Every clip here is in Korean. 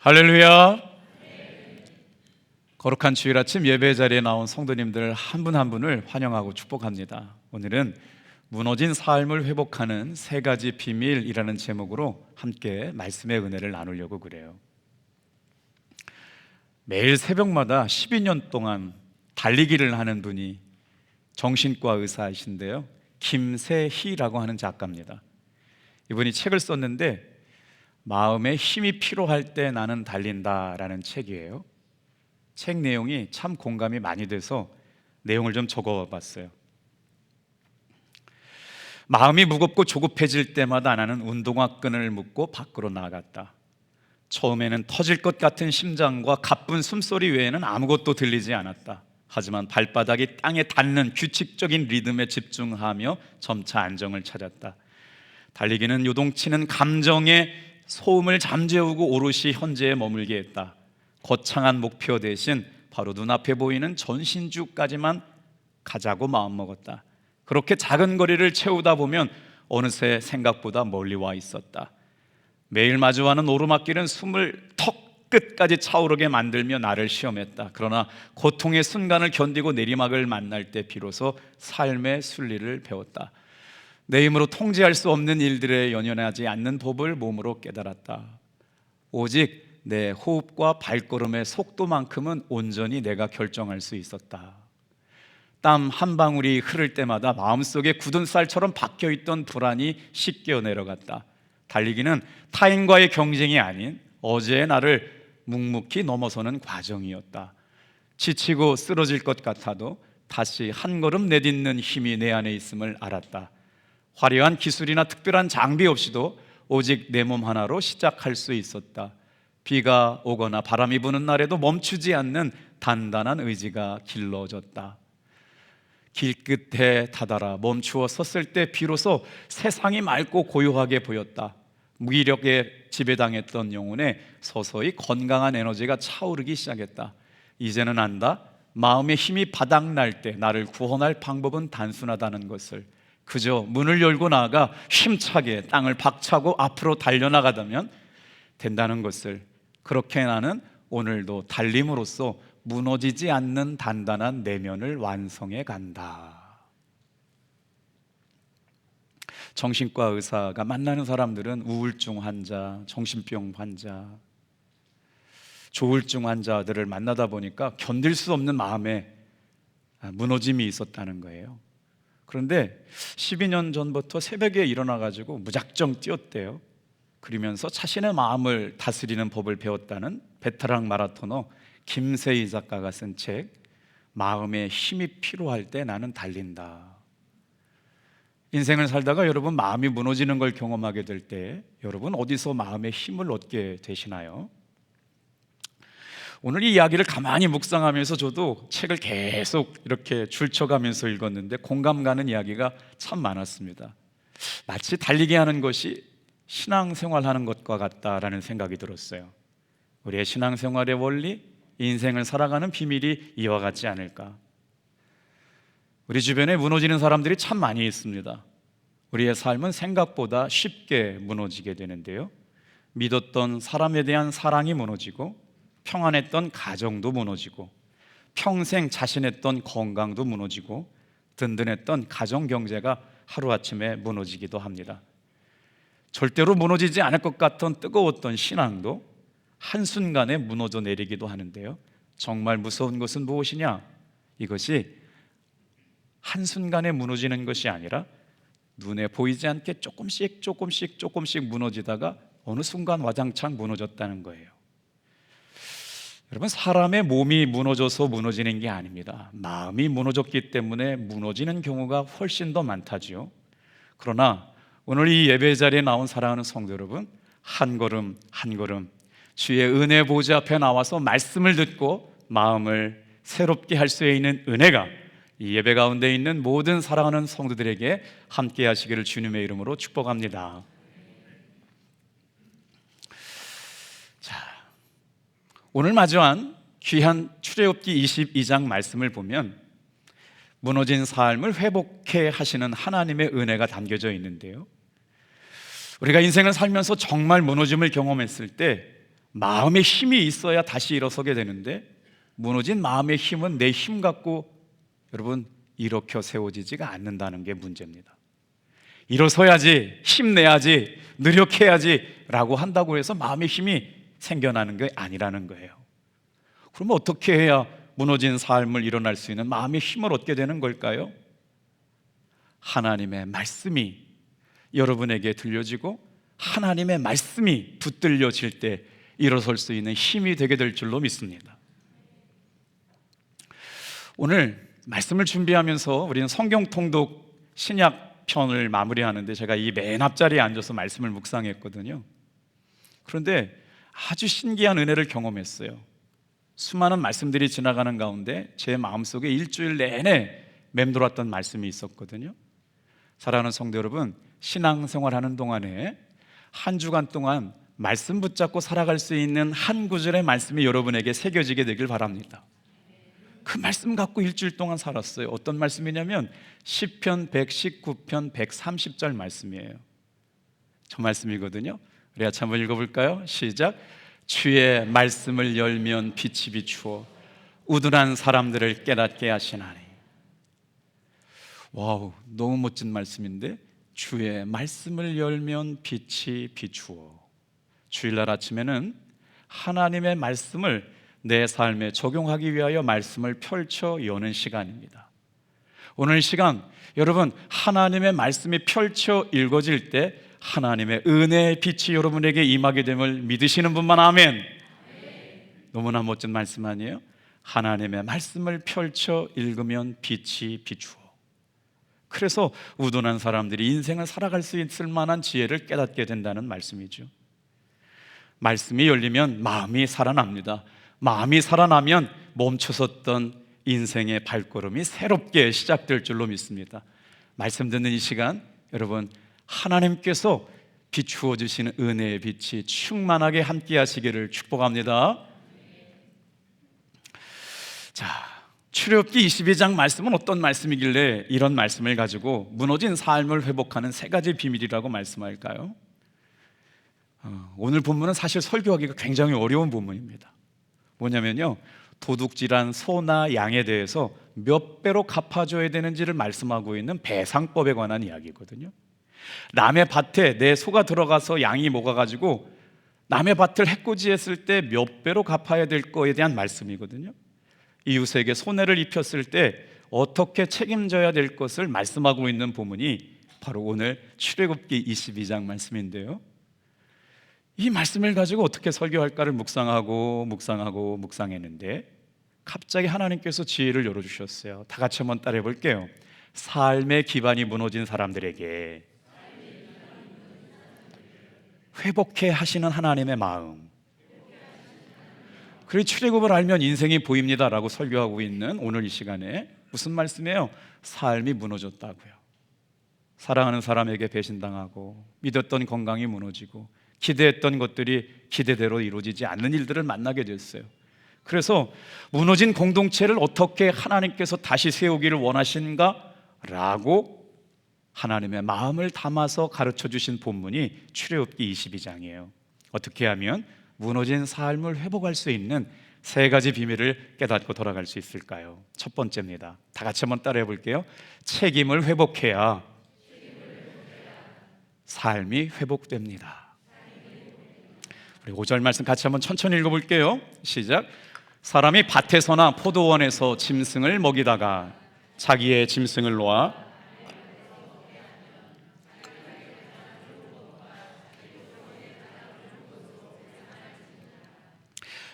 할렐루야. 거룩한 주일 아침 예배 자리에 나온 성도님들 한 분 한 분을 환영하고 축복합니다. 오늘은 무너진 삶을 회복하는 세 가지 비밀이라는 제목으로 함께 말씀의 은혜를 나누려고 그래요. 매일 새벽마다 12년 동안 달리기를 하는 분이 정신과 의사이신데요, 김세희라고 하는 작가입니다. 이분이 책을 썼는데 마음에 힘이 필요할 때 나는 달린다라는 책이에요. 책 내용이 참 공감이 많이 돼서 내용을 좀 적어봤어요. 마음이 무겁고 조급해질 때마다 나는 운동화 끈을 묶고 밖으로 나갔다. 처음에는 터질 것 같은 심장과 가쁜 숨소리 외에는 아무것도 들리지 않았다. 하지만 발바닥이 땅에 닿는 규칙적인 리듬에 집중하며 점차 안정을 찾았다. 달리기는 요동치는 감정의 소음을 잠재우고 오롯이 현재에 머물게 했다. 거창한 목표 대신 바로 눈앞에 보이는 전신주까지만 가자고 마음먹었다. 그렇게 작은 거리를 채우다 보면 어느새 생각보다 멀리 와 있었다. 매일 마주하는 오르막길은 숨을 턱 끝까지 차오르게 만들며 나를 시험했다. 그러나 고통의 순간을 견디고 내리막을 만날 때 비로소 삶의 순리를 배웠다. 내 힘으로 통제할 수 없는 일들에 연연하지 않는 법을 몸으로 깨달았다. 오직 내 호흡과 발걸음의 속도만큼은 온전히 내가 결정할 수 있었다. 땀 한 방울이 흐를 때마다 마음속에 굳은 쌀처럼 박혀있던 불안이 씻겨 내려갔다. 달리기는 타인과의 경쟁이 아닌 어제의 나를 묵묵히 넘어서는 과정이었다. 지치고 쓰러질 것 같아도 다시 한 걸음 내딛는 힘이 내 안에 있음을 알았다. 화려한 기술이나 특별한 장비 없이도 오직 내 몸 하나로 시작할 수 있었다. 비가 오거나 바람이 부는 날에도 멈추지 않는 단단한 의지가 길러졌다. 길끝에 다다라 멈추어 섰을 때 비로소 세상이 맑고 고요하게 보였다. 무기력에 지배당했던 영혼에 서서히 건강한 에너지가 차오르기 시작했다. 이제는 안다. 마음의 힘이 바닥날 때 나를 구원할 방법은 단순하다는 것을. 그저 문을 열고 나아가 힘차게 땅을 박차고 앞으로 달려나가다면 된다는 것을. 그렇게 나는 오늘도 달림으로써 무너지지 않는 단단한 내면을 완성해 간다. 정신과 의사가 만나는 사람들은 우울증 환자, 정신병 환자, 조울증 환자들을 만나다 보니까 견딜 수 없는 마음에 무너짐이 있었다는 거예요. 그런데 12년 전부터 새벽에 일어나가지고 무작정 뛰었대요. 그러면서 자신의 마음을 다스리는 법을 배웠다는 베테랑 마라토너 김세희 작가가 쓴 책, 마음에 힘이 필요할 때 나는 달린다. 인생을 살다가 여러분 마음이 무너지는 걸 경험하게 될 때 여러분 어디서 마음의 힘을 얻게 되시나요? 오늘 이 이야기를 가만히 묵상하면서 저도 책을 계속 이렇게 줄쳐가면서 읽었는데 공감 가는 이야기가 참 많았습니다. 마치 달리기 하는 것이 신앙생활하는 것과 같다라는 생각이 들었어요. 우리의 신앙생활의 원리, 인생을 살아가는 비밀이 이와 같지 않을까. 우리 주변에 무너지는 사람들이 참 많이 있습니다. 우리의 삶은 생각보다 쉽게 무너지게 되는데요, 믿었던 사람에 대한 사랑이 무너지고 평안했던 가정도 무너지고 평생 자신했던 건강도 무너지고 든든했던 가정 경제가 하루아침에 무너지기도 합니다. 절대로 무너지지 않을 것 같던 뜨거웠던 신앙도 한순간에 무너져 내리기도 하는데요, 정말 무서운 것은 무엇이냐? 이것이 한순간에 무너지는 것이 아니라 눈에 보이지 않게 조금씩 무너지다가 어느 순간 와장창 무너졌다는 거예요. 여러분, 사람의 몸이 무너져서 무너지는 게 아닙니다. 마음이 무너졌기 때문에 무너지는 경우가 훨씬 더 많다지요. 그러나 오늘 이 예배 자리에 나온 사랑하는 성도 여러분, 한 걸음 한 걸음 주의 은혜 보좌 앞에 나와서 말씀을 듣고 마음을 새롭게 할 수 있는 은혜가 이 예배 가운데 있는 모든 사랑하는 성도들에게 함께 하시기를 주님의 이름으로 축복합니다. 오늘 마주한 귀한 출애굽기 22장 말씀을 보면 무너진 삶을 회복해 하시는 하나님의 은혜가 담겨져 있는데요, 우리가 인생을 살면서 정말 무너짐을 경험했을 때 마음의 힘이 있어야 다시 일어서게 되는데, 무너진 마음의 힘은 내 힘 갖고 여러분 일으켜 세워지지가 않는다는 게 문제입니다. 일어서야지, 힘내야지, 노력해야지 라고 한다고 해서 마음의 힘이 생겨나는 게 아니라는 거예요. 그러면 어떻게 해야 무너진 삶을 일어날 수 있는 마음의 힘을 얻게 되는 걸까요? 하나님의 말씀이 여러분에게 들려지고 하나님의 말씀이 붙들려질 때 일어설 수 있는 힘이 되게 될 줄로 믿습니다. 오늘 말씀을 준비하면서 우리는 성경 통독 신약 편을 마무리하는데, 제가 이 맨 앞자리에 앉아서 말씀을 묵상했거든요. 그런데 아주 신기한 은혜를 경험했어요. 수많은 말씀들이 지나가는 가운데 제 마음속에 일주일 내내 맴돌았던 말씀이 있었거든요. 사랑하는 성도 여러분, 신앙생활하는 동안에 한 주간 동안 말씀 붙잡고 살아갈 수 있는 한 구절의 말씀이 여러분에게 새겨지게 되길 바랍니다. 그 말씀 갖고 일주일 동안 살았어요. 어떤 말씀이냐면 시편 119편 130절 말씀이에요. 저 말씀이거든요. 우리 같이 한번 읽어볼까요? 시작. 주의 말씀을 열면 빛이 비추어 우둔한 사람들을 깨닫게 하시나니. 와우, 너무 멋진 말씀인데, 주의 말씀을 열면 빛이 비추어. 주일날 아침에는 하나님의 말씀을 내 삶에 적용하기 위하여 말씀을 펼쳐 여는 시간입니다. 오늘 시간 여러분, 하나님의 말씀이 펼쳐 읽어질 때 하나님의 은혜의 빛이 여러분에게 임하게 됨을 믿으시는 분만 아멘. 너무나 멋진 말씀 아니에요? 하나님의 말씀을 펼쳐 읽으면 빛이 비추어. 그래서 우둔한 사람들이 인생을 살아갈 수 있을 만한 지혜를 깨닫게 된다는 말씀이죠. 말씀이 열리면 마음이 살아납니다. 마음이 살아나면 멈춰섰던 인생의 발걸음이 새롭게 시작될 줄로 믿습니다. 말씀 듣는 이 시간 여러분, 하나님께서 비추어 주시는 은혜의 빛이 충만하게 함께 하시기를 축복합니다. 자, 출애굽기 22장 말씀은 어떤 말씀이길래 이런 말씀을 가지고 무너진 삶을 회복하는 세 가지 비밀이라고 말씀할까요? 오늘 본문은 사실 설교하기가 굉장히 어려운 본문입니다. 뭐냐면요, 도둑질한 소나 양에 대해서 몇 배로 갚아줘야 되는지를 말씀하고 있는 배상법에 관한 이야기거든요. 남의 밭에 내 소가 들어가서 양이 먹어가지고 남의 밭을 해코지했을 때 몇 배로 갚아야 될 거에 대한 말씀이거든요. 이웃에게 손해를 입혔을 때 어떻게 책임져야 될 것을 말씀하고 있는 본문이 바로 오늘 출애굽기 22장 말씀인데요, 이 말씀을 가지고 어떻게 설교할까를 묵상했는데 갑자기 하나님께서 지혜를 열어주셨어요. 다 같이 한번 따라해 볼게요. 삶의 기반이 무너진 사람들에게 회복해 하시는 하나님의 마음. 그리고 출애굽을 알면 인생이 보입니다라고 설교하고 있는 오늘 이 시간에 무슨 말씀이에요? 삶이 무너졌다고요. 사랑하는 사람에게 배신당하고 믿었던 건강이 무너지고 기대했던 것들이 기대대로 이루어지지 않는 일들을 만나게 됐어요. 그래서 무너진 공동체를 어떻게 하나님께서 다시 세우기를 원하시는가? 라고 하나님의 마음을 담아서 가르쳐 주신 본문이 출애굽기 22장이에요. 어떻게 하면 무너진 삶을 회복할 수 있는 세 가지 비밀을 깨닫고 돌아갈 수 있을까요? 첫 번째입니다. 다 같이 한번 따라해 볼게요. 책임을 회복해야 삶이 회복됩니다. 우리 5절 말씀 같이 한번 천천히 읽어볼게요. 시작. 사람이 밭에서나 포도원에서 짐승을 먹이다가 자기의 짐승을 놓아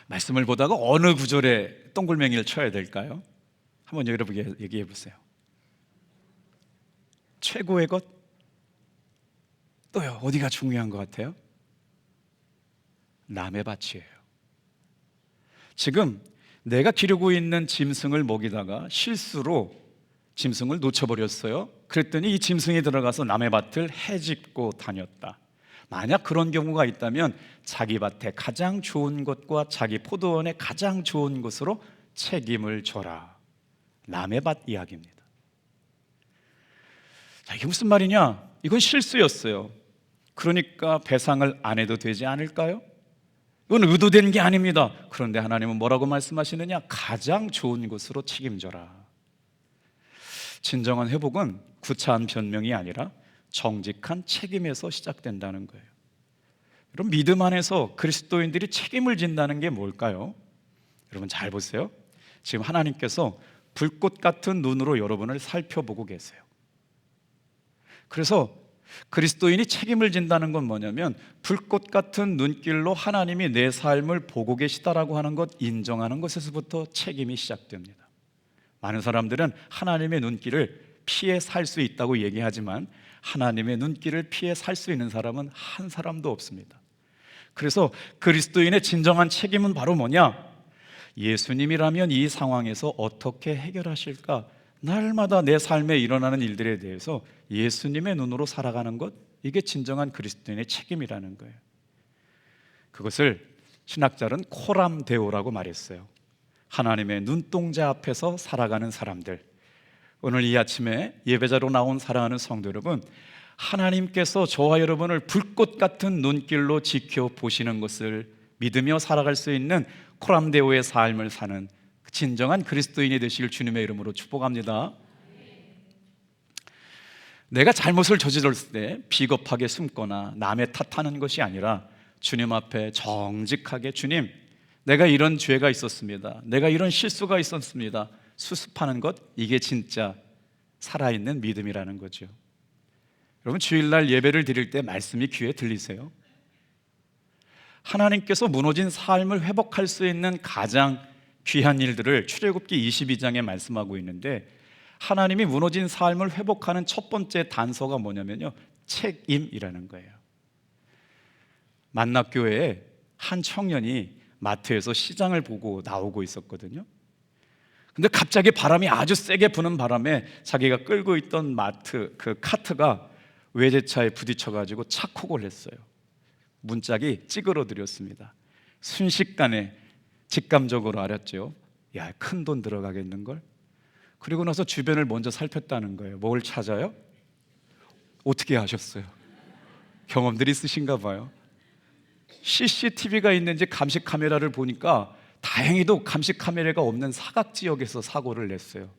말씀을 보다가 어느 구절에 동글맹이를 쳐야 될까요? 한번 여러분께 얘기해 보세요. 최고의 것? 또요, 어디가 중요한 것 같아요? 남의 밭이에요. 지금 내가 기르고 있는 짐승을 먹이다가 실수로 짐승을 놓쳐버렸어요. 그랬더니 이 짐승이 들어가서 남의 밭을 헤집고 다녔다. 만약 그런 경우가 있다면 자기 밭에 가장 좋은 것과 자기 포도원에 가장 좋은 것으로 책임을 져라. 남의 밭 이야기입니다. 자, 이게 무슨 말이냐? 이건 실수였어요. 그러니까 배상을 안 해도 되지 않을까요? 이건 의도된 게 아닙니다. 그런데 하나님은 뭐라고 말씀하시느냐? 가장 좋은 것으로 책임져라. 진정한 회복은 구차한 변명이 아니라 정직한 책임에서 시작된다는 거예요. 여러분, 믿음 안에서 그리스도인들이 책임을 진다는 게 뭘까요? 여러분 잘 보세요. 지금 하나님께서 불꽃 같은 눈으로 여러분을 살펴보고 계세요. 그래서 그리스도인이 책임을 진다는 건 뭐냐면 불꽃 같은 눈길로 하나님이 내 삶을 보고 계시다라고 하는 것, 인정하는 것에서부터 책임이 시작됩니다. 많은 사람들은 하나님의 눈길을 피해 살 수 있다고 얘기하지만 하나님의 눈길을 피해 살 수 있는 사람은 한 사람도 없습니다. 그래서 그리스도인의 진정한 책임은 바로 뭐냐? 예수님이라면 이 상황에서 어떻게 해결하실까? 날마다 내 삶에 일어나는 일들에 대해서 예수님의 눈으로 살아가는 것, 이게 진정한 그리스도인의 책임이라는 거예요. 그것을 신학자는 코람데오라고 말했어요. 하나님의 눈동자 앞에서 살아가는 사람들. 오늘 이 아침에 예배자로 나온 사랑하는 성도 여러분, 하나님께서 저와 여러분을 불꽃 같은 눈길로 지켜보시는 것을 믿으며 살아갈 수 있는 코람데오의 삶을 사는 진정한 그리스도인이 되시길 주님의 이름으로 축복합니다. 내가 잘못을 저질렀을 때 비겁하게 숨거나 남의 탓하는 것이 아니라 주님 앞에 정직하게, 주님, 내가 이런 죄가 있었습니다, 내가 이런 실수가 있었습니다, 수습하는 것, 이게 진짜 살아있는 믿음이라는 거죠. 여러분, 주일날 예배를 드릴 때 말씀이 귀에 들리세요? 하나님께서 무너진 삶을 회복할 수 있는 가장 귀한 일들을 출애굽기 22장에 말씀하고 있는데, 하나님이 무너진 삶을 회복하는 첫 번째 단서가 뭐냐면요, 책임이라는 거예요. 만납교회에 한 청년이 마트에서 시장을 보고 나오고 있었거든요. 근데 갑자기 바람이 아주 세게 부는 바람에 자기가 끌고 있던 마트 그 카트가 외제차에 부딪혀가지고 착콕을 했어요. 문짝이 찌그러뜨렸습니다. 순식간에 직감적으로 알았죠. 야, 큰 돈 들어가겠는걸? 그리고 나서 주변을 먼저 살폈다는 거예요. 뭘 찾아요? 어떻게 아셨어요? 경험들이 있으신가 봐요. CCTV가 있는지 감시 카메라를 보니까 다행히도 감시 카메라가 없는 사각 지역에서 사고를 냈어요.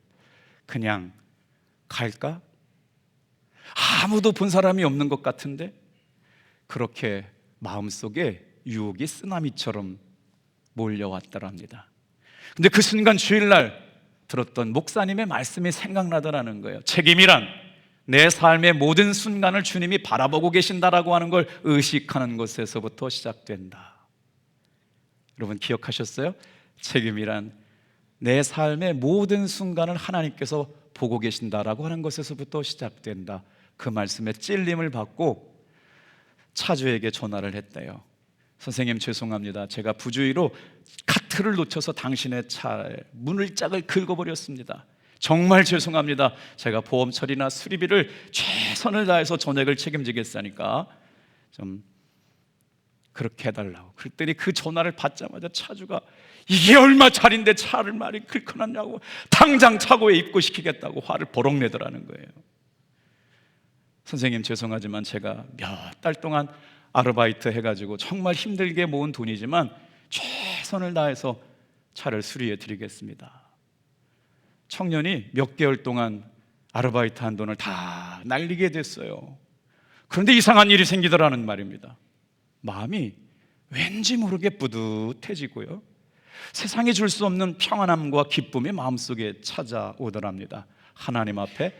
그냥 갈까? 아무도 본 사람이 없는 것 같은데? 그렇게 마음속에 유혹이 쓰나미처럼 몰려왔더랍니다. 근데 그 순간 주일날 들었던 목사님의 말씀이 생각나더라는 거예요. 책임이란 내 삶의 모든 순간을 주님이 바라보고 계신다라고 하는 걸 의식하는 것에서부터 시작된다. 여러분 기억하셨어요? 책임이란 내 삶의 모든 순간을 하나님께서 보고 계신다라고 하는 것에서부터 시작된다. 그 말씀에 찔림을 받고 차주에게 전화를 했대요. 선생님 죄송합니다. 제가 부주의로 카트를 놓쳐서 당신의 차에 문을짝을 긁어버렸습니다. 정말 죄송합니다. 제가 보험 처리나 수리비를 최선을 다해서 전액을 책임지겠으니까 좀 그렇게 해달라고. 그랬더니 그 전화를 받자마자 차주가 이게 얼마짜린데 차를 말이 긁어놨냐고, 당장 차고에 입고시키겠다고 화를 버럭 내더라는 거예요. 선생님 죄송하지만 제가 몇 달 동안 아르바이트 해가지고 정말 힘들게 모은 돈이지만 최선을 다해서 차를 수리해 드리겠습니다. 청년이 몇 개월 동안 아르바이트 한 돈을 다 날리게 됐어요. 그런데 이상한 일이 생기더라는 말입니다. 마음이 왠지 모르게 뿌듯해지고요, 세상에 줄 수 없는 평안함과 기쁨이 마음속에 찾아오더랍니다. 하나님 앞에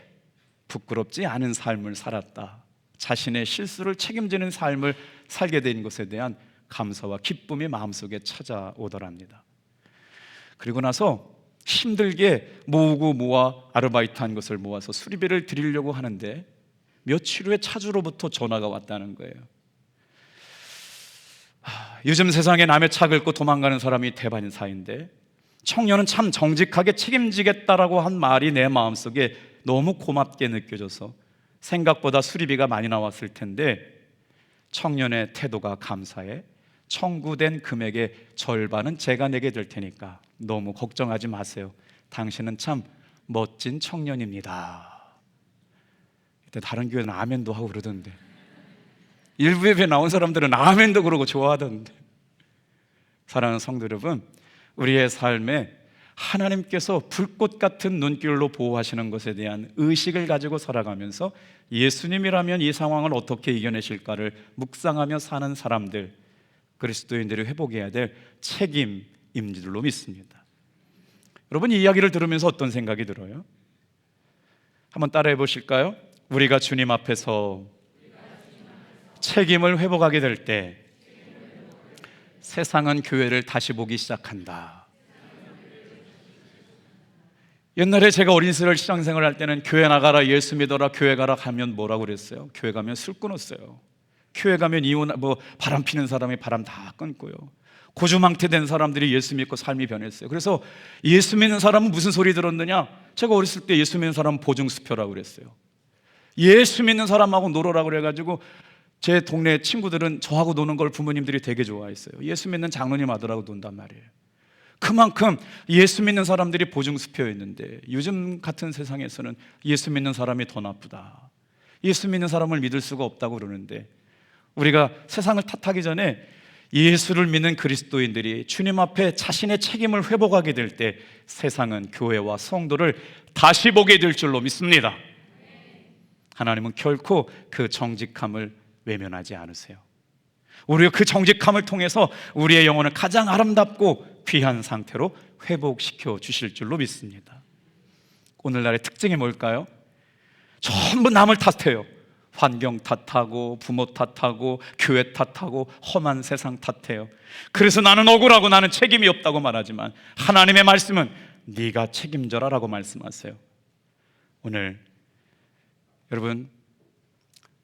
부끄럽지 않은 삶을 살았다, 자신의 실수를 책임지는 삶을 살게 된 것에 대한 감사와 기쁨이 마음속에 찾아오더랍니다. 그리고 나서 힘들게 모으고 모아 아르바이트한 것을 모아서 수리비를 드리려고 하는데 며칠 후에 차주로부터 전화가 왔다는 거예요. 요즘 세상에 남의 차 긁고 도망가는 사람이 대반사인데 청년은 참 정직하게 책임지겠다라고 한 말이 내 마음속에 너무 고맙게 느껴져서 생각보다 수리비가 많이 나왔을 텐데 청년의 태도가 감사해 청구된 금액의 절반은 제가 내게 될 테니까 너무 걱정하지 마세요. 당신은 참 멋진 청년입니다. 이때 다른 교회는 아멘도 하고 그러던데, 일부 예배 나온 사람들은 아멘도 그러고 좋아하던데, 사랑하는 성도 여러분, 우리의 삶에 하나님께서 불꽃 같은 눈길로 보호하시는 것에 대한 의식을 가지고 살아가면서 예수님이라면 이 상황을 어떻게 이겨내실까를 묵상하며 사는 사람들, 그리스도인들이 회복해야 될 책임인 줄로 믿습니다. 여러분, 이 이야기를 들으면서 어떤 생각이 들어요? 한번 따라해 보실까요? 우리가 주님 앞에서 책임을 회복하게 될 때 세상은 교회를 다시 보기 시작한다. 옛날에 제가 어린 시절 신앙생활 할 때는 교회 나가라, 예수 믿어라, 교회 가라 하면 뭐라고 그랬어요? 교회 가면 술 끊었어요. 교회 가면 이혼, 바람 피는 사람이 바람 다 끊고요. 고주망태된 사람들이 예수 믿고 삶이 변했어요. 그래서 예수 믿는 사람은 무슨 소리 들었느냐? 제가 어렸을 때 예수 믿는 사람은 보증수표라고 그랬어요. 예수 믿는 사람하고 놀으라고 그래가지고 제 동네 친구들은 저하고 노는 걸 부모님들이 되게 좋아했어요. 예수 믿는 장로님 아들하고 논단 말이에요. 그만큼 예수 믿는 사람들이 보증수표였는데 요즘 같은 세상에서는 예수 믿는 사람이 더 나쁘다, 예수 믿는 사람을 믿을 수가 없다고 그러는데, 우리가 세상을 탓하기 전에 예수를 믿는 그리스도인들이 주님 앞에 자신의 책임을 회복하게 될 때 세상은 교회와 성도를 다시 보게 될 줄로 믿습니다. 하나님은 결코 그 정직함을 외면하지 않으세요. 우리가 그 정직함을 통해서 우리의 영혼을 가장 아름답고 귀한 상태로 회복시켜 주실 줄로 믿습니다. 오늘날의 특징이 뭘까요? 전부 남을 탓해요. 환경 탓하고 부모 탓하고 교회 탓하고 험한 세상 탓해요. 그래서 나는 억울하고 나는 책임이 없다고 말하지만 하나님의 말씀은 네가 책임져라 라고 말씀하세요. 오늘 여러분,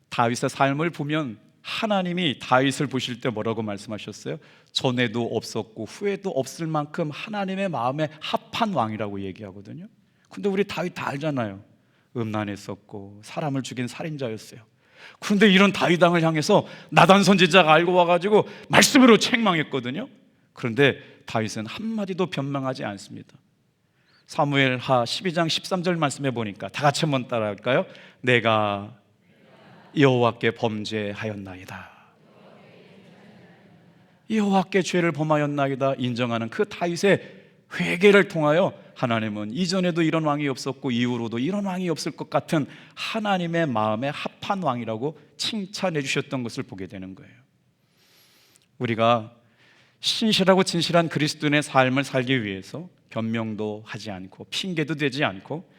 다윗의 삶을 보면 하나님이 다윗을 보실 때 뭐라고 말씀하셨어요? 전에도 없었고 후에도 없을 만큼 하나님의 마음에 합한 왕이라고 얘기하거든요. 근데 우리 다윗 다 알잖아요. 음란했었고 사람을 죽인 살인자였어요. 그런데 이런 다윗 왕을 향해서 나단 선지자가 알고 와가지고 말씀으로 책망했거든요. 그런데 다윗은 한마디도 변명하지 않습니다. 사무엘하 12장 13절 말씀해 보니까 다 같이 한번 따라할까요? 내가 여호와께 범죄하였나이다. 여호와께 죄를 범하였나이다 인정하는 그 다윗의 회개를 통하여 하나님은 이전에도 이런 왕이 없었고 이후로도 이런 왕이 없을 것 같은 하나님의 마음에 합한 왕이라고 칭찬해 주셨던 것을 보게 되는 거예요. 우리가 신실하고 진실한 그리스도인의 삶을 살기 위해서 변명도 하지 않고 핑계도 대지 않고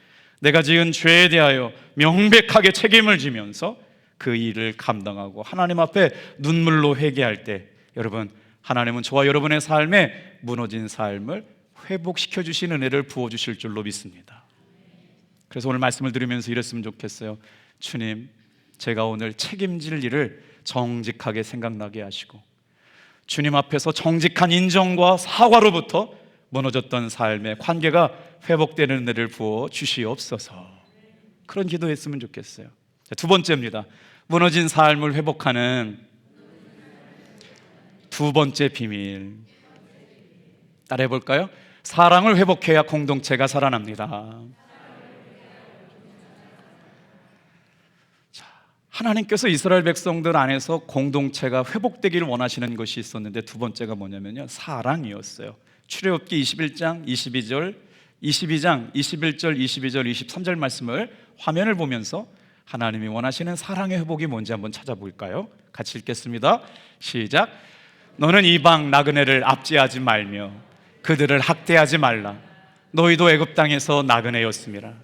내가 지은 죄에 대하여 명백하게 책임을 지면서 그 일을 감당하고 하나님 앞에 눈물로 회개할 때, 여러분, 하나님은 저와 여러분의 삶에 무너진 삶을 회복시켜 주신 은혜를 부어 주실 줄로 믿습니다. 그래서 오늘 말씀을 들으면서 이랬으면 좋겠어요. 주님, 제가 오늘 책임질 일을 정직하게 생각나게 하시고 주님 앞에서 정직한 인정과 사과로부터 무너졌던 삶의 관계가 회복되는 은혜를 부어 주시옵소서. 그런 기도했으면 좋겠어요. 두 번째입니다. 무너진 삶을 회복하는 두 번째 비밀, 따라해 볼까요? 사랑을 회복해야 공동체가 살아납니다. 자, 하나님께서 이스라엘 백성들 안에서 공동체가 회복되기를 원하시는 것이 있었는데 두 번째가 뭐냐면요, 사랑이었어요. 출애굽기 22장 21절 21절 23절 말씀을 화면을 보면서 하나님이 원하시는 사랑의 회복이 뭔지 한번 찾아볼까요? 같이 읽겠습니다. 시작. 너는 이방 나그네를 압제하지 말며 그들을 학대하지 말라. 너희도 애굽 땅에서 나그네였음이라.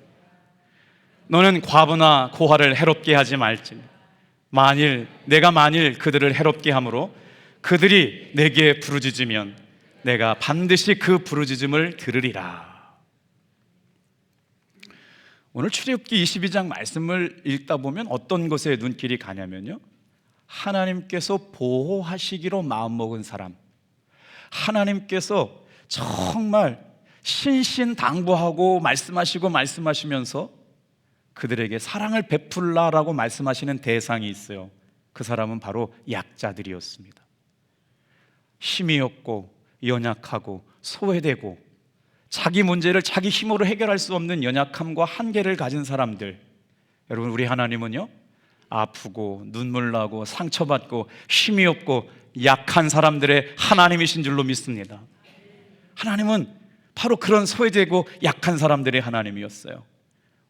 너는 과부나 고아를 해롭게 하지 말지. 내가 그들을 해롭게 함으로 그들이 내게 부르짖으면 내가 반드시 그 부르짖음을 들으리라. 오늘 출애굽기 22장 말씀을 읽다 보면 어떤 것에 눈길이 가냐면요, 하나님께서 보호하시기로 마음먹은 사람, 하나님께서 정말 신신당부하고 말씀하시면서 그들에게 사랑을 베풀라라고 말씀하시는 대상이 있어요. 그 사람은 바로 약자들이었습니다. 힘이 없고 연약하고 소외되고 자기 문제를 자기 힘으로 해결할 수 없는 연약함과 한계를 가진 사람들. 여러분, 우리 하나님은요, 아프고 눈물 나고 상처받고 힘이 없고 약한 사람들의 하나님이신 줄로 믿습니다. 하나님은 바로 그런 소외되고 약한 사람들의 하나님이었어요.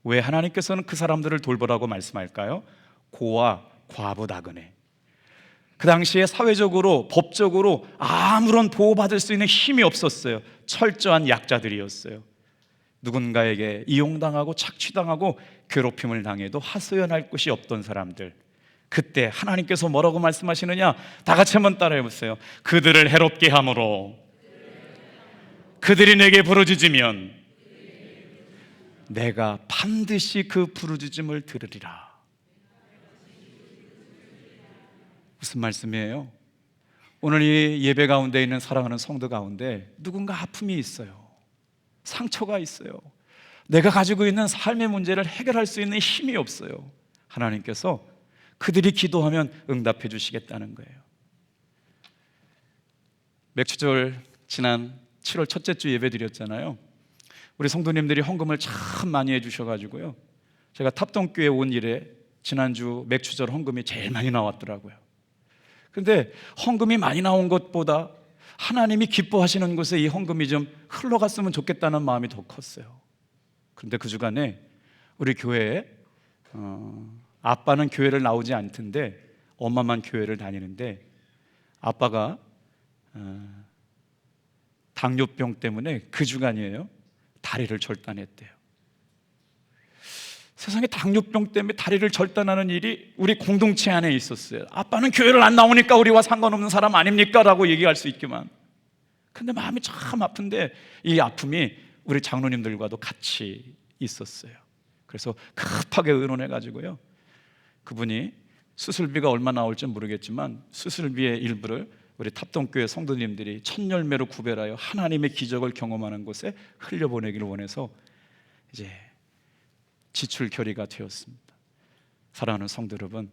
왜 하나님께서는 그 사람들을 돌보라고 말씀할까요? 고아, 과부, 나그네. 그 당시에 사회적으로, 법적으로 아무런 보호받을 수 있는 힘이 없었어요. 철저한 약자들이었어요. 누군가에게 이용당하고 착취당하고 괴롭힘을 당해도 하소연할 곳이 없던 사람들. 그때 하나님께서 뭐라고 말씀하시느냐? 다 같이 한번 따라해 보세요. 그들을 해롭게 함으로 그들이 내게 부르짖으면 내가 반드시 그 부르짖음을 들으리라. 무슨 말씀이에요? 오늘 이 예배 가운데 있는 사랑하는 성도 가운데 누군가 아픔이 있어요. 상처가 있어요. 내가 가지고 있는 삶의 문제를 해결할 수 있는 힘이 없어요. 하나님께서 그들이 기도하면 응답해 주시겠다는 거예요. 맥주절 지난 7월 첫째 주 예배 드렸잖아요. 우리 성도님들이 헌금을 참 많이 해주셔가지고요, 제가 탑동교회 온 이래 지난주 맥주절 헌금이 제일 많이 나왔더라고요. 근데 헌금이 많이 나온 것보다 하나님이 기뻐하시는 곳에 이 헌금이 좀 흘러갔으면 좋겠다는 마음이 더 컸어요. 그런데 그 주간에 우리 교회에 아빠는 교회를 나오지 않던데 엄마만 교회를 다니는데, 아빠가 당뇨병 때문에 그 주간이에요, 다리를 절단했대요. 세상에 당뇨병 때문에 다리를 절단하는 일이 우리 공동체 안에 있었어요. 아빠는 교회를 안 나오니까 우리와 상관없는 사람 아닙니까? 라고 얘기할 수 있지만, 근데 마음이 참 아픈데 이 아픔이 우리 장로님들과도 같이 있었어요. 그래서 급하게 의논해가지고요, 그분이 수술비가 얼마 나올지 모르겠지만 수술비의 일부를 우리 탑동교회 성도님들이 첫 열매로 구별하여 하나님의 기적을 경험하는 곳에 흘려보내기를 원해서 이제 지출 결의가 되었습니다. 사랑하는 성도 여러분,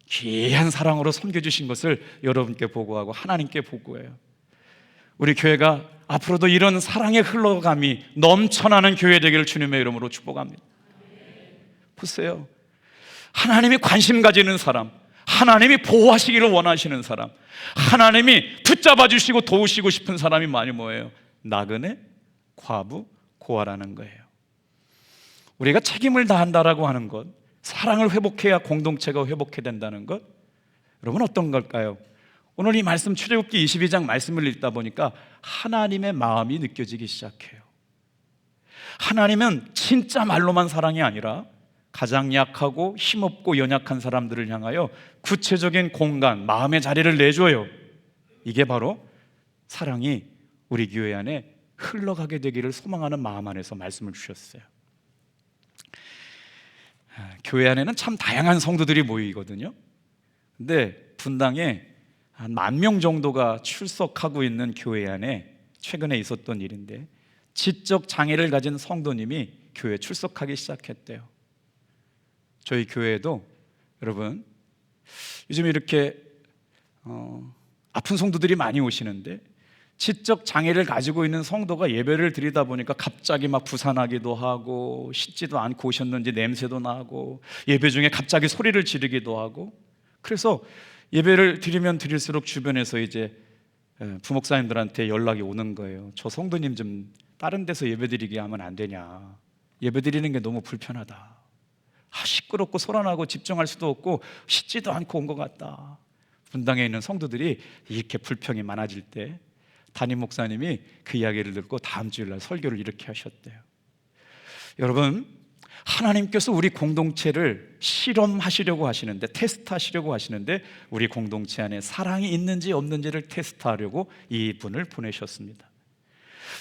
귀한 사랑으로 섬겨주신 것을 여러분께 보고하고 하나님께 보고해요. 우리 교회가 앞으로도 이런 사랑의 흘러감이 넘쳐나는 교회 되기를 주님의 이름으로 축복합니다. 보세요, 하나님이 관심 가지는 사람, 하나님이 보호하시기를 원하시는 사람, 하나님이 붙잡아 주시고 도우시고 싶은 사람이 많이 뭐예요? 나그네, 과부, 고아라는 거예요. 우리가 책임을 다한다라고 하는 것, 사랑을 회복해야 공동체가 회복해야 된다는 것, 여러분 어떤 걸까요? 오늘 이 말씀 출애굽기 22장 말씀을 읽다 보니까 하나님의 마음이 느껴지기 시작해요. 하나님은 진짜 말로만 사랑이 아니라 가장 약하고 힘없고 연약한 사람들을 향하여 구체적인 공간, 마음의 자리를 내줘요. 이게 바로 사랑이 우리 교회 안에 흘러가게 되기를 소망하는 마음 안에서 말씀을 주셨어요. 교회 안에는 참 다양한 성도들이 모이거든요. 근데 분당에 한 10,000명 정도가 출석하고 있는 교회 안에 최근에 있었던 일인데, 지적 장애를 가진 성도님이 교회에 출석하기 시작했대요. 저희 교회에도 여러분 요즘 이렇게 아픈 성도들이 많이 오시는데, 지적 장애를 가지고 있는 성도가 예배를 드리다 보니까 갑자기 막 부산하기도 하고, 씻지도 않고 오셨는지 냄새도 나고, 예배 중에 갑자기 소리를 지르기도 하고, 그래서 예배를 드리면 드릴수록 주변에서 이제 부목사님들한테 연락이 오는 거예요. 저 성도님 좀 다른 데서 예배 드리게 하면 안 되냐, 예배 드리는 게 너무 불편하다, 시끄럽고 소란하고 집중할 수도 없고 씻지도 않고 온 것 같다. 분당에 있는 성도들이 이렇게 불평이 많아질 때 담임 목사님이 그 이야기를 듣고 다음 주일날 설교를 이렇게 하셨대요. 여러분, 하나님께서 우리 공동체를 실험하시려고 하시는데, 테스트하시려고 하시는데, 우리 공동체 안에 사랑이 있는지 없는지를 테스트하려고 이 분을 보내셨습니다.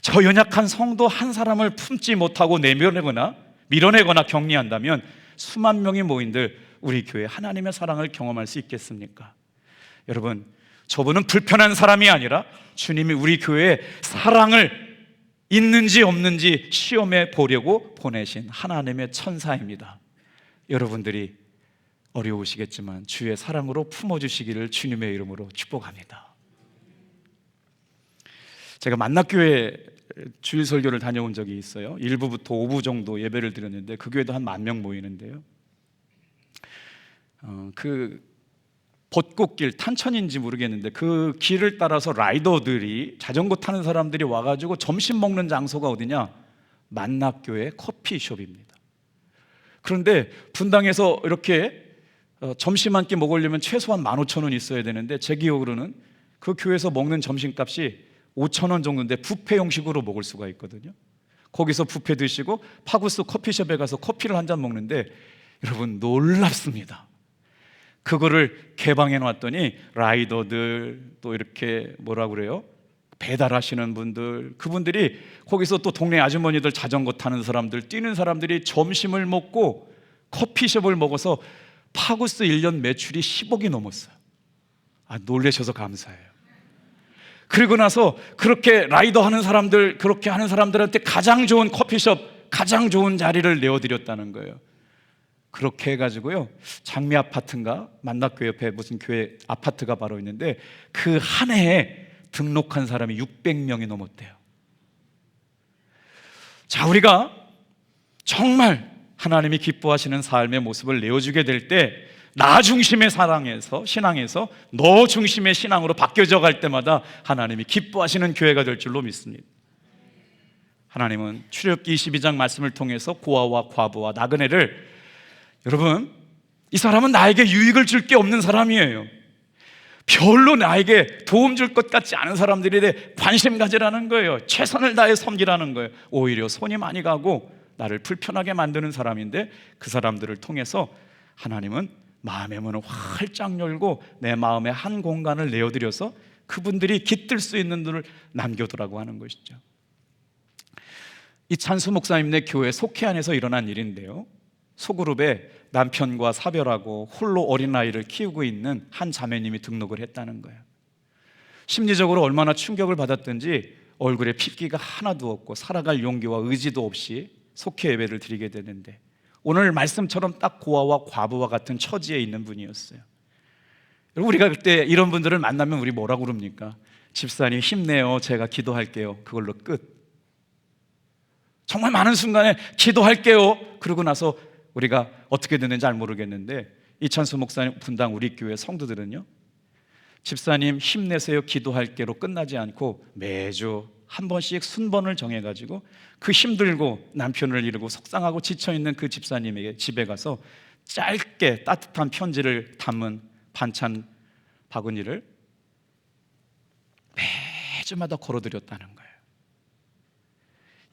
저 연약한 성도 한 사람을 품지 못하고 밀어내거나 격리한다면 수만 명이 모인들 우리 교회 하나님의 사랑을 경험할 수 있겠습니까? 여러분, 저분은 불편한 사람이 아니라 주님이 우리 교회에 사랑을 있는지 없는지 시험해 보려고 보내신 하나님의 천사입니다. 여러분들이 어려우시겠지만 주의 사랑으로 품어주시기를 주님의 이름으로 축복합니다. 제가 만납교회 주일 설교를 다녀온 적이 있어요. 1부부터 5부 정도 예배를 드렸는데 그 교회도 한 10,000명 모이는데요, 그 벚꽃길, 탄천인지 모르겠는데 그 길을 따라서 라이더들이, 자전거 타는 사람들이 와가지고 점심 먹는 장소가 어디냐? 만낙교회 커피숍입니다. 그런데 분당에서 이렇게 점심 한 끼 먹으려면 최소한 15,000원 있어야 되는데, 제 기억으로는 그 교회에서 먹는 점심값이 5,000원 정도인데 뷔페 형식으로 먹을 수가 있거든요. 거기서 뷔페 드시고 파구스 커피숍에 가서 커피를 한 잔 먹는데, 여러분 놀랍습니다. 그거를 개방해 놨더니 라이더들, 또 이렇게 뭐라 그래요? 배달하시는 분들, 그분들이 거기서 또 동네 아주머니들, 자전거 타는 사람들, 뛰는 사람들이 점심을 먹고 커피숍을 먹어서 파구스 1년 매출이 10억이 넘었어요. 놀라셔서 감사해요. 그리고 나서 그렇게 라이더 하는 사람들, 그렇게 하는 사람들한테 가장 좋은 커피숍, 가장 좋은 자리를 내어드렸다는 거예요. 그렇게 해가지고요, 장미 아파트인가 만낙교 옆에 무슨 교회 아파트가 바로 있는데, 그 한 해에 등록한 사람이 600명이 넘었대요. 자, 우리가 정말 하나님이 기뻐하시는 삶의 모습을 내어주게 될 때, 나 중심의 사랑에서, 신앙에서 너 중심의 신앙으로 바뀌어져 갈 때마다 하나님이 기뻐하시는 교회가 될 줄로 믿습니다. 하나님은 출애굽기 22장 말씀을 통해서 고아와 과부와 나그네를, 여러분, 이 사람은 나에게 유익을 줄 게 없는 사람이에요. 별로 나에게 도움 줄 것 같지 않은 사람들에 대해 관심 가지라는 거예요. 최선을 다해 섬기라는 거예요. 오히려 손이 많이 가고 나를 불편하게 만드는 사람인데, 그 사람들을 통해서 하나님은 마음의 문을 활짝 열고 내 마음의 한 공간을 내어드려서 그분들이 깃들 수 있는 눈을 남겨두라고 하는 것이죠. 이찬수 목사님네 교회 속회 안에서 일어난 일인데요, 소그룹에 남편과 사별하고 홀로 어린아이를 키우고 있는 한 자매님이 등록을 했다는 거예요. 심리적으로 얼마나 충격을 받았든지 얼굴에 핏기가 하나도 없고 살아갈 용기와 의지도 없이 속회 예배를 드리게 되는데, 오늘 말씀처럼 딱 고아와 과부와 같은 처지에 있는 분이었어요. 우리가 그때 이런 분들을 만나면 우리 뭐라고 그럽니까? 집사님 힘내요, 제가 기도할게요. 그걸로 끝. 정말 많은 순간에 기도할게요, 그러고 나서 우리가 어떻게 됐는지 잘 모르겠는데, 이찬수 목사님 분당 우리 교회 성도들은요, 집사님 힘내세요, 기도할게로 끝나지 않고 매주 한 번씩 순번을 정해가지고 그 힘들고 남편을 잃고 속상하고 지쳐있는 그 집사님에게 집에 가서 짧게 따뜻한 편지를 담은 반찬 바구니를 매주마다 걸어드렸다는 거예요.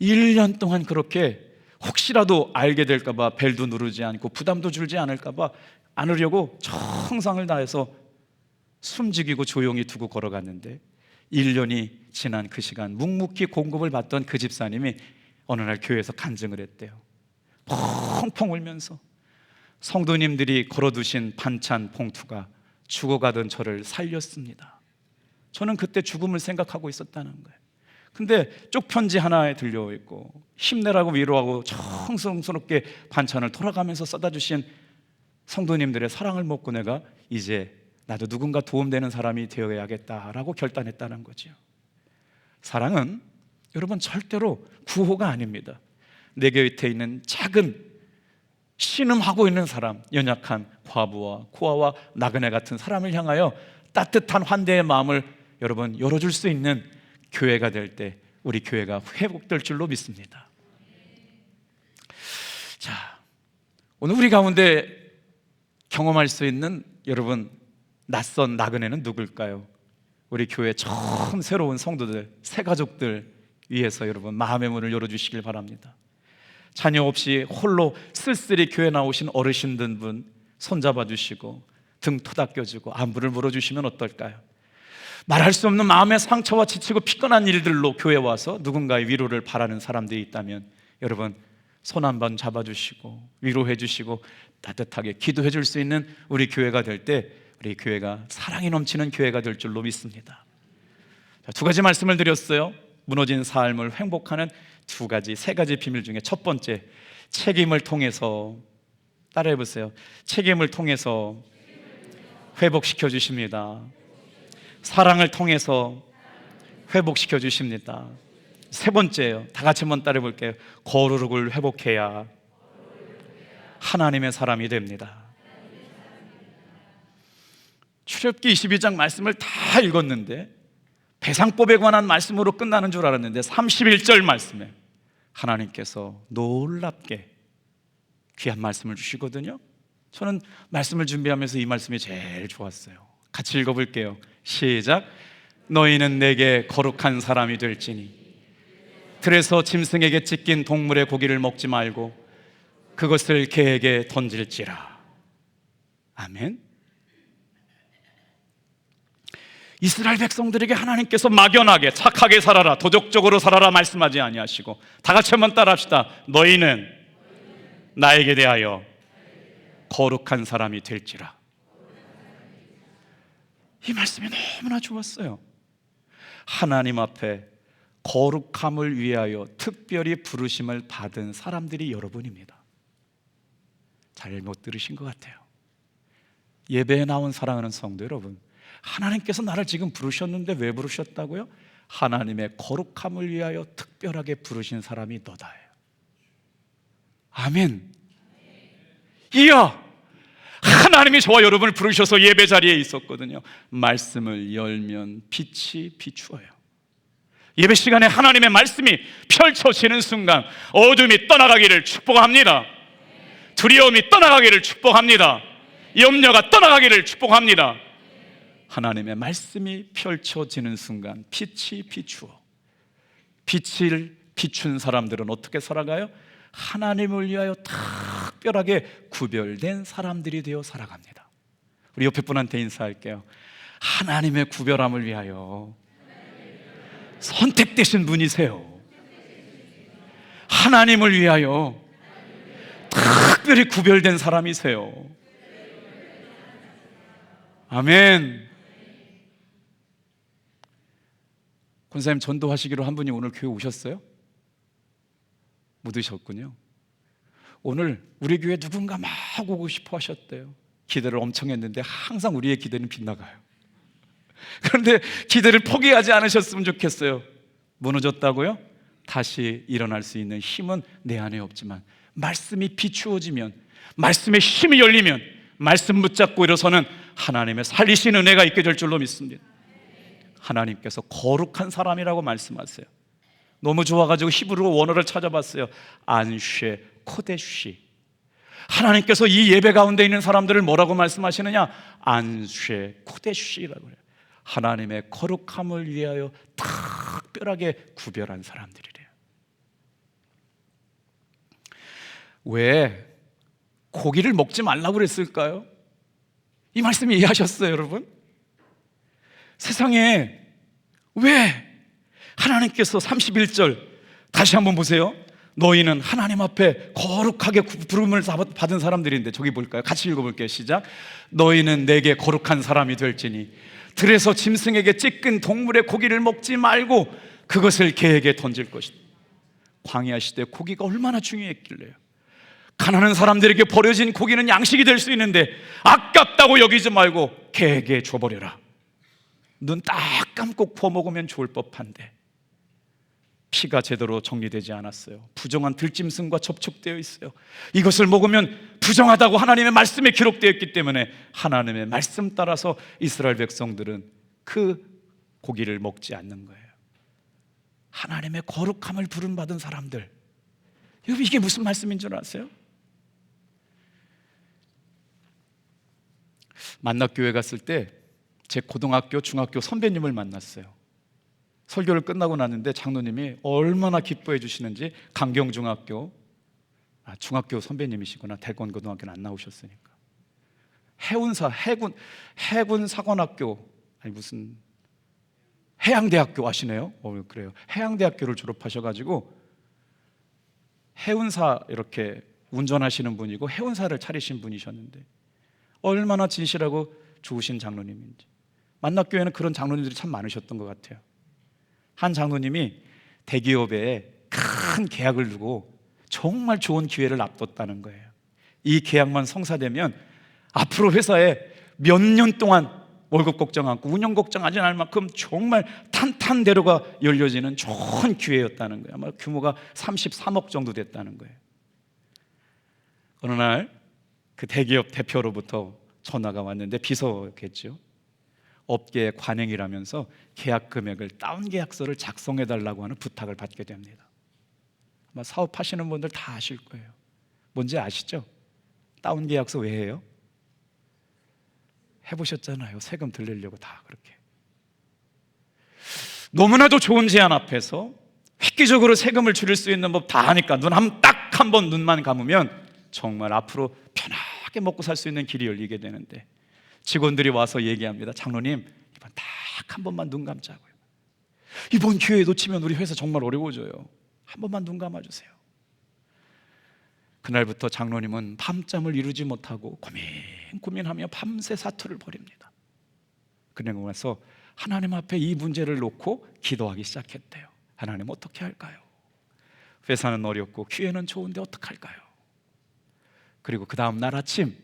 1년 동안 그렇게 혹시라도 알게 될까봐 벨도 누르지 않고 부담도 줄지 않으려고 정성을 다해서 숨죽이고 조용히 두고 걸어갔는데, 1년이 지난 그 시간 묵묵히 공급을 받던 그 집사님이 어느 날 교회에서 간증을 했대요. 펑펑 울면서 성도님들이 걸어두신 반찬 봉투가 죽어가던 저를 살렸습니다. 저는 그때 죽음을 생각하고 있었다는 거예요. 근데 쪽편지 하나에 들려있고 힘내라고 위로하고 정성스럽게 반찬을 돌아가면서 써다주신 성도님들의 사랑을 먹고 내가 이제 나도 누군가 도움되는 사람이 되어야겠다라고 결단했다는 거죠. 사랑은 여러분 절대로 구호가 아닙니다. 내 곁에 있는 작은 신음하고 있는 사람, 연약한 과부와 고아와 나그네 같은 사람을 향하여 따뜻한 환대의 마음을 여러분 열어줄 수 있는 교회가 될 때 우리 교회가 회복될 줄로 믿습니다. 자, 오늘 우리 가운데 경험할 수 있는 여러분 낯선 나그네는 누굴까요? 우리 교회 처음 새로운 성도들, 새 가족들 위해서 여러분 마음의 문을 열어주시길 바랍니다. 자녀 없이 홀로 쓸쓸히 교회 나오신 어르신들 분 손잡아 주시고 등 토닥여주고 안부를 물어주시면 어떨까요? 말할 수 없는 마음의 상처와 지치고 피곤한 일들로 교회 와서 누군가의 위로를 바라는 사람들이 있다면 여러분 손 한번 잡아주시고 위로해 주시고 따뜻하게 기도해 줄 수 있는 우리 교회가 될 때 우리 교회가 사랑이 넘치는 교회가 될 줄로 믿습니다. 자, 두 가지 말씀을 드렸어요. 무너진 삶을 행복하는 세 가지 비밀 중에 첫 번째, 책임을 통해서, 따라해 보세요. 책임을 통해서 회복시켜 주십니다. 사랑을 통해서 회복시켜 주십니다. 세 번째예요. 다 같이 한번 따라해 볼게요. 거룩을 회복해야 하나님의 사람이 됩니다. 출애굽기 22장 말씀을 다 읽었는데 배상법에 관한 말씀으로 끝나는 줄 알았는데 31절 말씀에 하나님께서 놀랍게 귀한 말씀을 주시거든요. 저는 말씀을 준비하면서 이 말씀이 제일 좋았어요. 같이 읽어볼게요. 시작. 너희는 내게 거룩한 사람이 될지니 들에서 짐승에게 찢긴 동물의 고기를 먹지 말고 그것을 개에게 던질지라. 아멘. 이스라엘 백성들에게 하나님께서 막연하게 착하게 살아라, 도덕적으로 살아라 말씀하지 아니하시고 다 같이 한번 따라합시다. 너희는 나에게 대하여 거룩한 사람이 될지라. 이 말씀이 너무나 좋았어요. 하나님 앞에 거룩함을 위하여 특별히 부르심을 받은 사람들이 여러분입니다. 잘못 들으신 것 같아요. 예배에 나온 사랑하는 성도 여러분, 하나님께서 나를 지금 부르셨는데 왜 부르셨다고요? 하나님의 거룩함을 위하여 특별하게 부르신 사람이 너다예요. 아멘. 이야, 하나님이 저와 여러분을 부르셔서 예배 자리에 있었거든요. 말씀을 열면 빛이 비추어요. 예배 시간에 하나님의 말씀이 펼쳐지는 순간 어둠이 떠나가기를 축복합니다. 두려움이 떠나가기를 축복합니다. 염려가 떠나가기를 축복합니다. 하나님의 말씀이 펼쳐지는 순간 빛이 비추어. 빛을 비춘 사람들은 어떻게 살아가요? 하나님을 위하여 특별하게 구별된 사람들이 되어 살아갑니다. 우리 옆에 분한테 인사할게요. 하나님의 구별함을 위하여 선택되신 분이세요. 하나님을 위하여 특별히 구별된 사람이세요. 아멘. 권사님 전도하시기로 한 분이 오늘 교회 오셨어요? 못 오셨군요. 오늘 우리 교회 누군가 막 오고 싶어 하셨대요. 기대를 엄청 했는데 항상 우리의 기대는 빗나가요. 그런데 기대를 포기하지 않으셨으면 좋겠어요. 무너졌다고요? 다시 일어날 수 있는 힘은 내 안에 없지만 말씀이 비추어지면, 말씀의 힘이 열리면 말씀 붙잡고 일어서는 하나님의 살리신 은혜가 있게 될 줄로 믿습니다. 하나님께서 거룩한 사람이라고 말씀하세요. 너무 좋아가지고 히브리어 원어를 찾아봤어요. 안쉐 코데쉬. 하나님께서 이 예배 가운데 있는 사람들을 뭐라고 말씀하시느냐? 안쉐 코데쉬라고 해요. 하나님의 거룩함을 위하여 특별하게 구별한 사람들이래요. 왜 고기를 먹지 말라고 그랬을까요? 이 말씀 이해하셨어요, 여러분? 세상에 왜 하나님께서 31절 다시 한번 보세요. 너희는 하나님 앞에 거룩하게 부름을 받은 사람들인데, 저기 볼까요? 같이 읽어볼게요. 시작. 너희는 내게 거룩한 사람이 될지니 들에서 짐승에게 찢긴 동물의 고기를 먹지 말고 그것을 개에게 던질 것이다. 광야 시대 고기가 얼마나 중요했길래요. 가난한 사람들에게 버려진 고기는 양식이 될 수 있는데 아깝다고 여기지 말고 개에게 줘버려라. 눈 딱 감고 구워 먹으면 좋을 법한데 피가 제대로 정리되지 않았어요. 부정한 들짐승과 접촉되어 있어요. 이것을 먹으면 부정하다고 하나님의 말씀에 기록되어 있기 때문에 하나님의 말씀 따라서 이스라엘 백성들은 그 고기를 먹지 않는 거예요. 하나님의 거룩함을 부름받은 사람들, 여러분 이게 무슨 말씀인 줄 아세요? 만납교회 갔을 때 제 고등학교, 중학교 선배님을 만났어요. 설교를 끝나고 났는데 장로님이 얼마나 기뻐해 주시는지, 강경중학교, 중학교 선배님이시구나. 대권고등학교는 안 나오셨으니까. 해운사, 해군사관학교, 아니 무슨 해양대학교 아시네요? 그래요. 해양대학교를 졸업하셔가지고 해운사 이렇게 운전하시는 분이고 해운사를 차리신 분이셨는데 얼마나 진실하고 좋으신 장로님인지. 만납교회는 그런 장로님들이 참 많으셨던 것 같아요. 한 장로님이 대기업에 큰 계약을 두고 정말 좋은 기회를 앞뒀다는 거예요. 이 계약만 성사되면 앞으로 회사에 몇 년 동안 월급 걱정 않고 운영 걱정하지 않을 만큼 정말 탄탄대로가 열려지는 좋은 기회였다는 거예요. 아마 규모가 33억 정도 됐다는 거예요. 어느 날 그 대기업 대표로부터 전화가 왔는데, 비서겠죠. 업계의 관행이라면서 계약 금액을 다운 계약서를 작성해 달라고 하는 부탁을 받게 됩니다. 아마 사업하시는 분들 다 아실 거예요. 뭔지 아시죠? 다운 계약서 왜 해요? 해보셨잖아요. 세금 들리려고 다 그렇게. 너무나도 좋은 제안 앞에서 획기적으로 세금을 줄일 수 있는 법 다 하니까 딱 한 번 눈만 감으면 정말 앞으로 편하게 먹고 살 수 있는 길이 열리게 되는데, 직원들이 와서 얘기합니다. 장로님, 이번 딱 한 번만 눈 감자고요. 이번 기회에 놓치면 우리 회사 정말 어려워져요. 한 번만 눈 감아주세요. 그날부터 장로님은 밤잠을 이루지 못하고 고민하며 밤새 사투를 벌입니다. 그리고 나서 하나님 앞에 이 문제를 놓고 기도하기 시작했대요. 하나님, 어떻게 할까요? 회사는 어렵고 기회는 좋은데 어떡할까요? 그리고 그 다음 날 아침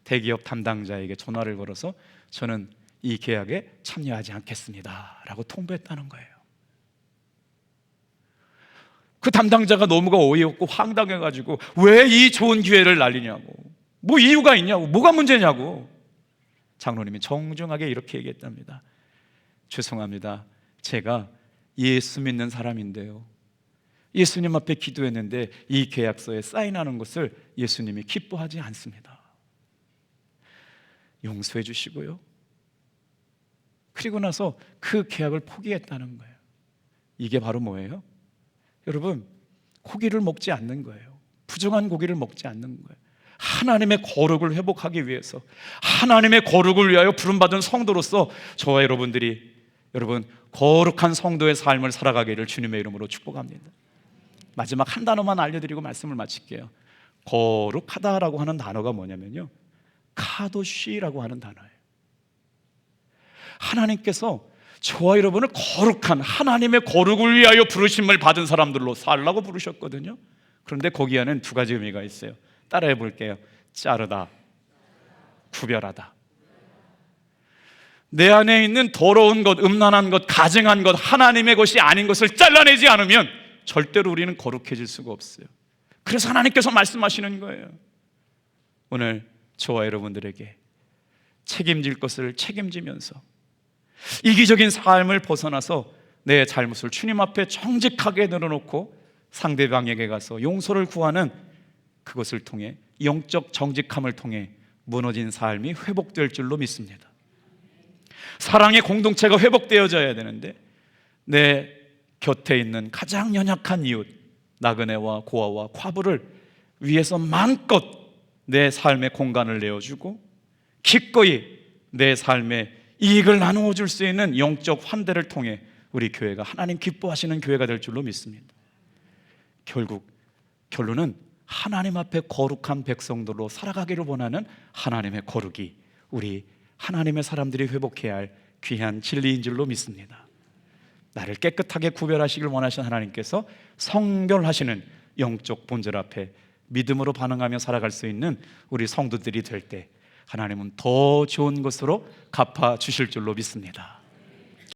대기업 담당자에게 전화를 걸어서 저는 이 계약에 참여하지 않겠습니다 라고 통보했다는 거예요. 그 담당자가 너무가 어이없고 황당해가지고 왜 이 좋은 기회를 날리냐고, 뭐 이유가 있냐고, 뭐가 문제냐고. 장로님이 정중하게 이렇게 얘기했답니다. 죄송합니다. 제가 예수 믿는 사람인데요, 예수님 앞에 기도했는데 이 계약서에 사인하는 것을 예수님이 기뻐하지 않습니다. 용서해 주시고요. 그리고 나서 그 계약을 포기했다는 거예요. 이게 바로 뭐예요? 여러분, 고기를 먹지 않는 거예요. 부정한 고기를 먹지 않는 거예요. 하나님의 거룩을 회복하기 위해서, 하나님의 거룩을 위하여 부름받은 성도로서 저와 여러분들이 거룩한 성도의 삶을 살아가기를 주님의 이름으로 축복합니다. 마지막 한 단어만 알려드리고 말씀을 마칠게요. 거룩하다라고 하는 단어가 뭐냐면요, 카도시라고 하는 단어예요. 하나님께서 저와 여러분을 거룩한 하나님의 거룩을 위하여 부르심을 받은 사람들로 살라고 부르셨거든요. 그런데 거기 안에는 두 가지 의미가 있어요. 따라해 볼게요. 자르다, 구별하다. 내 안에 있는 더러운 것, 음란한 것, 가증한 것, 하나님의 것이 아닌 것을 잘라내지 않으면 절대로 우리는 거룩해질 수가 없어요. 그래서 하나님께서 말씀하시는 거예요. 오늘 저와 여러분들에게 책임질 것을 책임지면서 이기적인 삶을 벗어나서 내 잘못을 주님 앞에 정직하게 내려놓고 상대방에게 가서 용서를 구하는, 그것을 통해 영적 정직함을 통해 무너진 삶이 회복될 줄로 믿습니다. 사랑의 공동체가 회복되어져야 되는데 내 곁에 있는 가장 연약한 이웃, 나그네와 고아와 과부를 위해서 마음껏 내 삶의 공간을 내어주고 기꺼이 내 삶의 이익을 나누어 줄 수 있는 영적 환대를 통해 우리 교회가 하나님 기뻐하시는 교회가 될 줄로 믿습니다. 결론은 하나님 앞에 거룩한 백성들로 살아가기를 원하는 하나님의 거룩이 우리 하나님의 사람들이 회복해야 할 귀한 진리인 줄로 믿습니다. 나를 깨끗하게 구별하시길 원하시는 하나님께서 성결하시는 영적 본질 앞에 믿음으로 반응하며 살아갈 수 있는 우리 성도들이 될 때 하나님은 더 좋은 것으로 갚아주실 줄로 믿습니다.